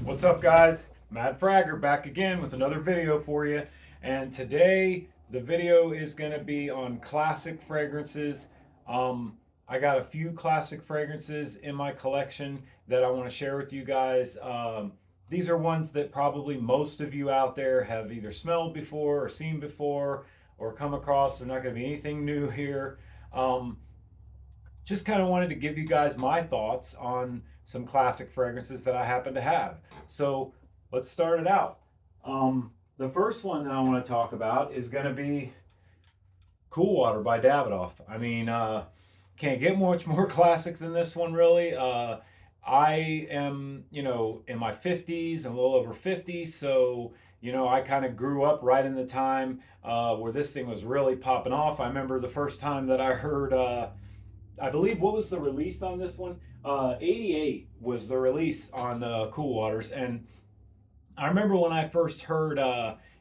What's up, guys? Mad Fragger back again with another video for you. And today the video is going to be on classic fragrances. I got a few classic fragrances in my collection that I want to share with you guys. These are ones that probably most of you out there have either smelled before or seen before or come across. They're not going to be anything new here. Um, just kind of wanted to give you guys my thoughts on some classic fragrances that I happen to have. So let's start it out. The first one that I want to talk about is going to be Cool Water by Davidoff. I mean, can't get much more classic than this one, really. I am, in my 50s, I'm a little over 50, so, I kind of grew up right in the time where this thing was really popping off. I remember the first time that I heard I believe, what was the release on this one? 88 was the release on Cool Waters. And I remember when I first heard,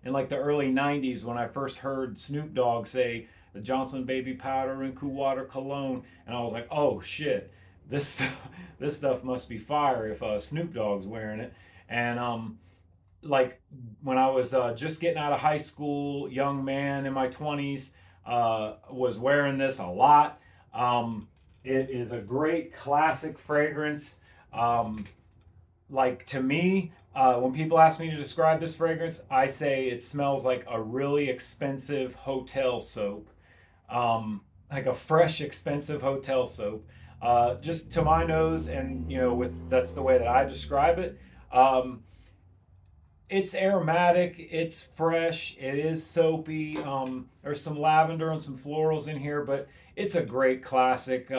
in like the early 90s, when I first heard Snoop Dogg say the Johnson Baby Powder and Cool Water Cologne. And I was like, oh shit, this, this stuff must be fire if Snoop Dogg's wearing it. And like when I was just getting out of high school, young man in my 20s, was wearing this a lot. It is a great classic fragrance. Um, like to me, when people ask me to describe this fragrance, I say it smells like a really expensive hotel soap, like a fresh, expensive hotel soap. Just to my nose, and with that's the way that I describe it. Um, it's aromatic, it's fresh, it is soapy. There's some lavender and some florals in here, but it's a great classic.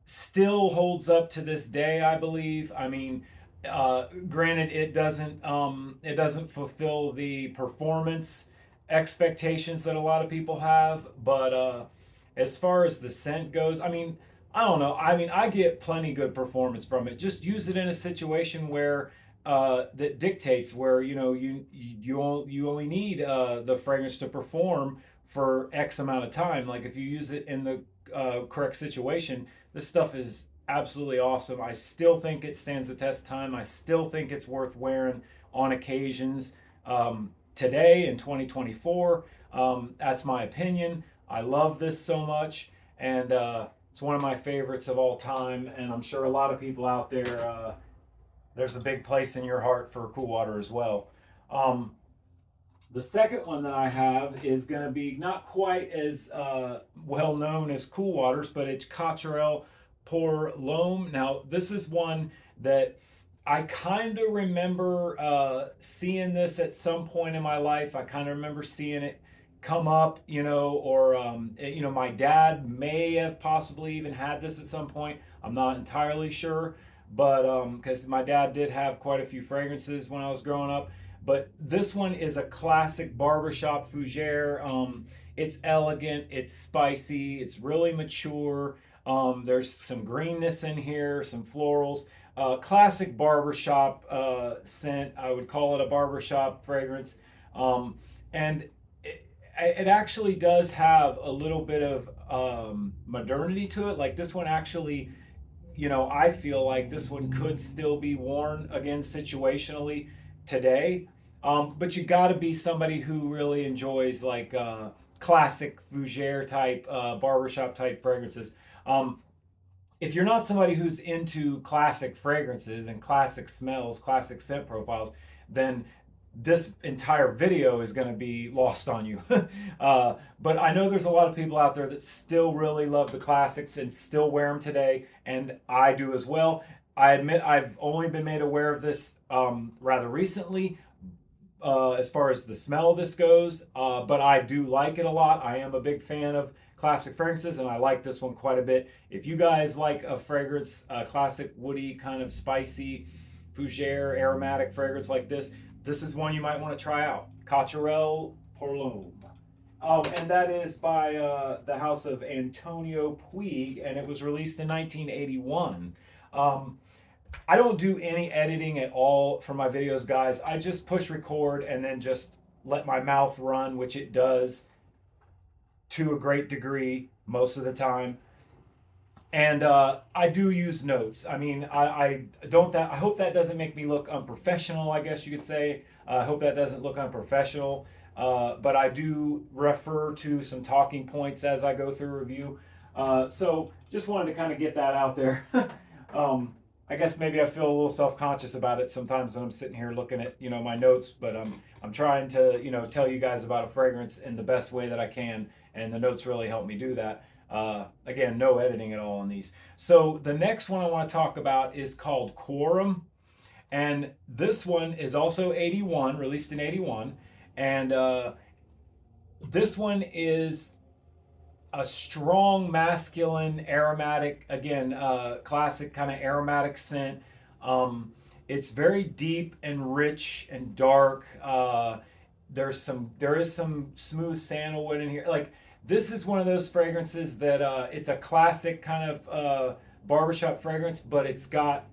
Still holds up to this day, I believe. I mean, granted, it doesn't fulfill the performance expectations that a lot of people have, but as far as the scent goes, I mean, I don't know. I mean, I get plenty good performance from it. Just use it in a situation where that dictates where you only need the fragrance to perform for X amount of time. Like if you use it in the correct situation, this stuff is absolutely awesome. I still think it stands the test of time. I still think it's worth wearing on occasions. Today in 2024, that's my opinion. I love this so much, and it's one of my favorites of all time. And I'm sure a lot of people out there, there's a big place in your heart for Cool Water as well. Um, the second one that I have is going to be not quite as well known as Cool Waters, but it's Cotterelle Pour L'Homme. Now, this is one that I kind of remember seeing this at some point in my life. I kind of remember seeing it come up, or my dad may have possibly even had this at some point. I'm not entirely sure, but because my dad did have quite a few fragrances when I was growing up. But this one is a classic barbershop fougere. It's elegant, it's spicy, it's really mature. There's some greenness in here, some florals. Classic barbershop scent. I would call it a barbershop fragrance. And it actually does have a little bit of modernity to it. Like this one actually, I feel like this one could still be worn again situationally today. But you got to be somebody who really enjoys like classic fougere type, barbershop type fragrances. Um, if you're not somebody who's into classic fragrances and classic smells, classic scent profiles, then this entire video is going to be lost on you. But I know there's a lot of people out there that still really love the classics and still wear them today, and I do as well. I admit I've only been made aware of this rather recently, as far as the smell of this goes, but I do like it a lot. I am a big fan of classic fragrances, and I like this one quite a bit. If you guys like a fragrance, a classic woody kind of spicy fougere aromatic fragrance like this is one you might want to try out. Cotterelle Pour L'Homme. Oh, and that is by the house of Antonio Puig, and it was released in 1981. I don't do any editing at all for my videos, guys. I just push record and then just let my mouth run, which it does to a great degree most of the time. And I do use notes. I mean, I don't that. I hope that doesn't make me look unprofessional. I guess you could say. I hope that doesn't look unprofessional. But I do refer to some talking points as I go through review. So just wanted to kind of get that out there. I guess maybe I feel a little self-conscious about it sometimes when I'm sitting here looking at my notes, but I'm trying to tell you guys about a fragrance in the best way that I can, and the notes really help me do that. Again, no editing at all on these. So the next one I want to talk about is called Quorum, and this one is also 81, released in 81, and this one is a strong masculine aromatic, again, classic kind of aromatic scent. It's very deep and rich and dark. There is some smooth sandalwood in here. Like, this is one of those fragrances that it's a classic kind of barbershop fragrance, but it's got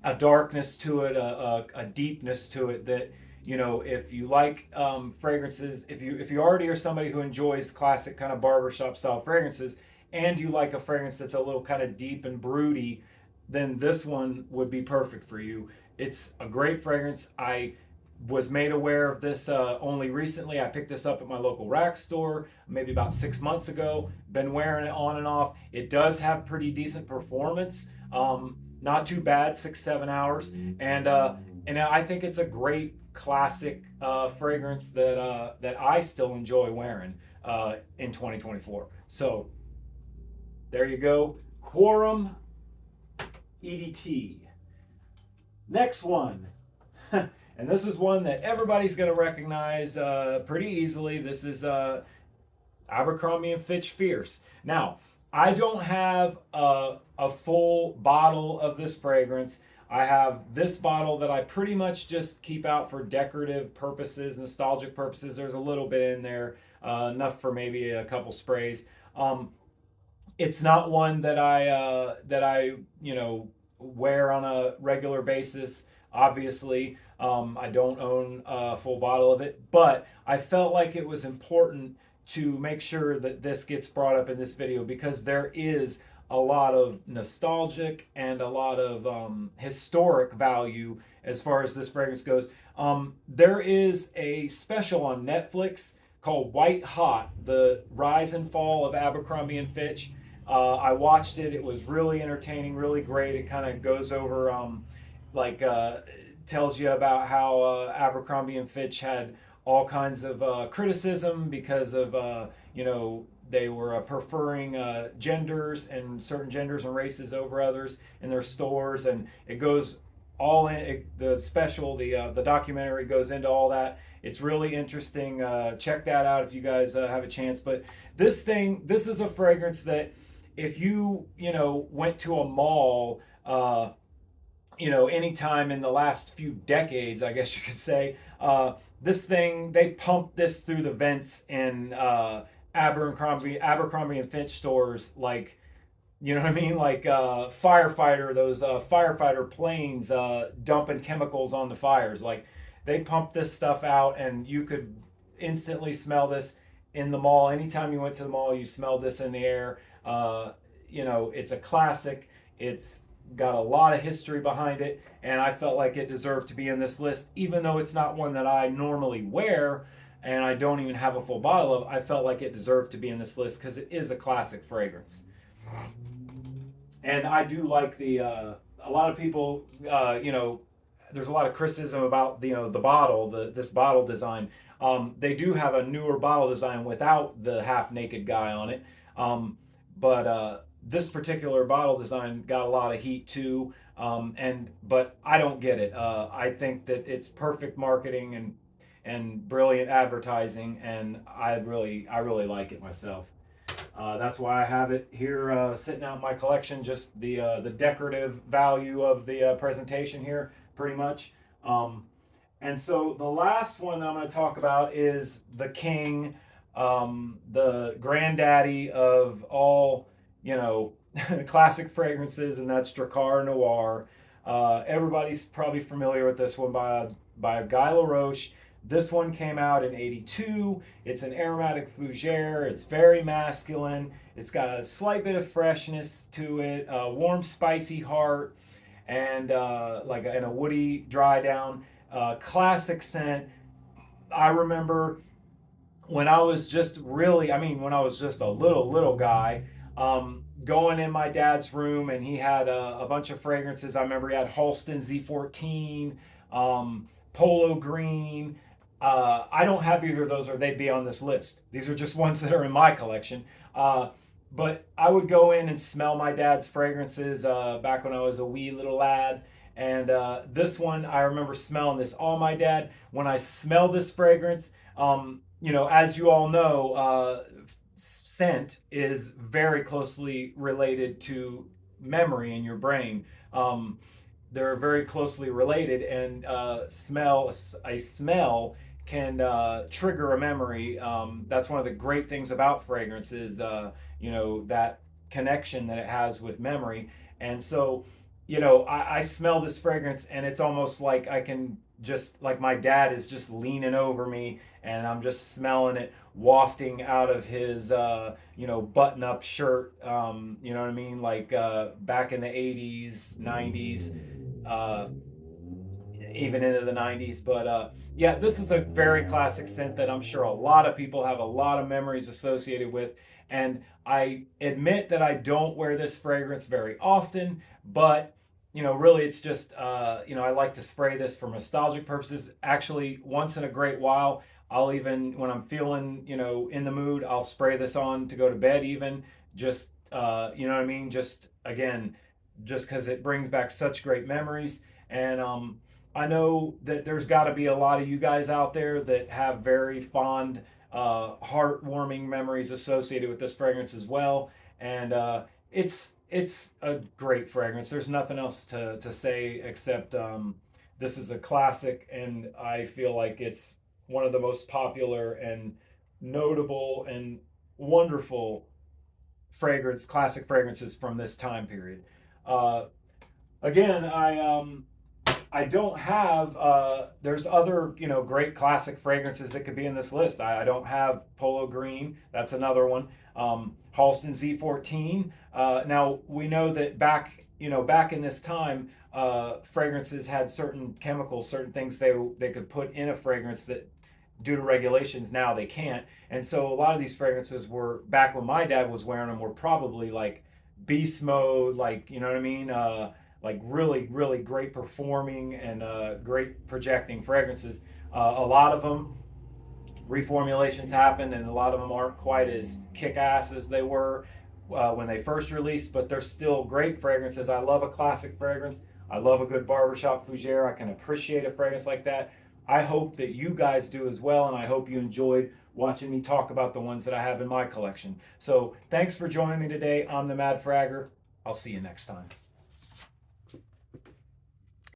a darkness to it, a deepness to it that if you like fragrances, if you already are somebody who enjoys classic kind of barbershop style fragrances, and you like a fragrance that's a little kind of deep and broody, then this one would be perfect for you. It's a great fragrance. I was made aware of this only recently. I picked this up at my local rack store maybe about 6 months ago. Been wearing it on and off. It does have pretty decent performance. Not too bad, 6-7 hours, and I think it's a great classic fragrance that I still enjoy wearing in 2024. So there you go, Quorum EDT. Next one. And this is one that everybody's going to recognize pretty easily. This is Abercrombie and Fitch Fierce. Now, I don't have a full bottle of this fragrance. I have this bottle that I pretty much just keep out for decorative purposes, nostalgic purposes. There's a little bit in there, enough for maybe a couple sprays. It's not one that I wear on a regular basis. Obviously, I don't own a full bottle of it, but I felt like it was important to make sure that this gets brought up in this video because there is a lot of nostalgic and a lot of historic value as far as this fragrance goes. There is a special on Netflix called White Hot, the rise and fall of Abercrombie and Fitch. I watched it. It was really entertaining, really great. It kind of goes over tells you about how Abercrombie and Fitch had all kinds of criticism because of they were preferring genders and certain genders and races over others in their stores, and it goes all in the special, the documentary goes into all that. It's really interesting. Check that out if you guys have a chance. But this is a fragrance that if you went to a mall anytime in the last few decades, I guess you could say, they pumped this through the vents in Abercrombie and Fitch stores, like, you know what I mean? Like those firefighter planes dumping chemicals on the fires. Like, they pumped this stuff out, and you could instantly smell this in the mall. Anytime you went to the mall, you smelled this in the air. It's a classic. It's got a lot of history behind it, and I felt like it deserved to be in this list, even though it's not one that I normally wear and I don't even have a full bottle of. I felt like it deserved to be in this list because it is a classic fragrance. And I do like a lot of people, there's a lot of criticism about the bottle, this bottle design. They do have a newer bottle design without the half naked guy on it, but this particular bottle design got a lot of heat too, but I don't get it. I think that it's perfect marketing and brilliant advertising, and I really like it myself. That's why I have it here sitting out in my collection. Just the decorative value of the presentation here, pretty much. And so the last one that I'm going to talk about is the king, the granddaddy of all classic fragrances, and that's Drakkar Noir. Everybody's probably familiar with this one by Guy Laroche. This one came out in '82. It's an aromatic fougere. It's very masculine. It's got a slight bit of freshness to it, a warm, spicy heart, and and a woody dry down. Classic scent. I remember when I was just really, when I was just a little guy, going in my dad's room, and he had a bunch of fragrances. I remember he had Halston Z14, Polo Green. I don't have either of those, or they'd be on this list. These are just ones that are in my collection. But I would go in and smell my dad's fragrances back when I was a wee little lad. And this one, I remember smelling this on my dad. When I smell this fragrance, as you all know, scent is very closely related to memory in your brain. They're very closely related, and a smell can trigger a memory. That's one of the great things about fragrance is, that connection that it has with memory. And so, I smell this fragrance, and it's almost like I can just, like my dad is just leaning over me, and I'm just smelling it wafting out of his, button-up shirt. You know what I mean? Like back in the '80s, '90s. Even into the '90s. But yeah, this is a very classic scent that I'm sure a lot of people have a lot of memories associated with. And I admit that I don't wear this fragrance very often, but really it's just, I like to spray this for nostalgic purposes. Actually, once in a great while, I'll even, when I'm feeling, in the mood, I'll spray this on to go to bed even. Just, you know what I mean? Just, again, just because it brings back such great memories. And I know that there's got to be a lot of you guys out there that have very fond, heartwarming memories associated with this fragrance as well. And it's a great fragrance. There's nothing else to say except this is a classic, and I feel like it's one of the most popular and notable and wonderful classic fragrances from this time period. Uh, Again, I don't have. There's other great classic fragrances that could be in this list. I don't have Polo Green. That's another one. Halston Z14. Now we know that back in this time, fragrances had certain chemicals, certain things they could put in a fragrance that, due to regulations, now they can't. And so a lot of these fragrances were, back when my dad was wearing them, were probably like beast mode, like, you know what I mean? Like really, really great performing and great projecting fragrances. A lot of them, reformulations happened, and a lot of them aren't quite as kick-ass as they were when they first released, but they're still great fragrances. I love a classic fragrance. I love a good barbershop fougere. I can appreciate a fragrance like that. I hope that you guys do as well, and I hope you enjoyed watching me talk about the ones that I have in my collection. So thanks for joining me today. I'm the Mad Fragger. I'll see you next time.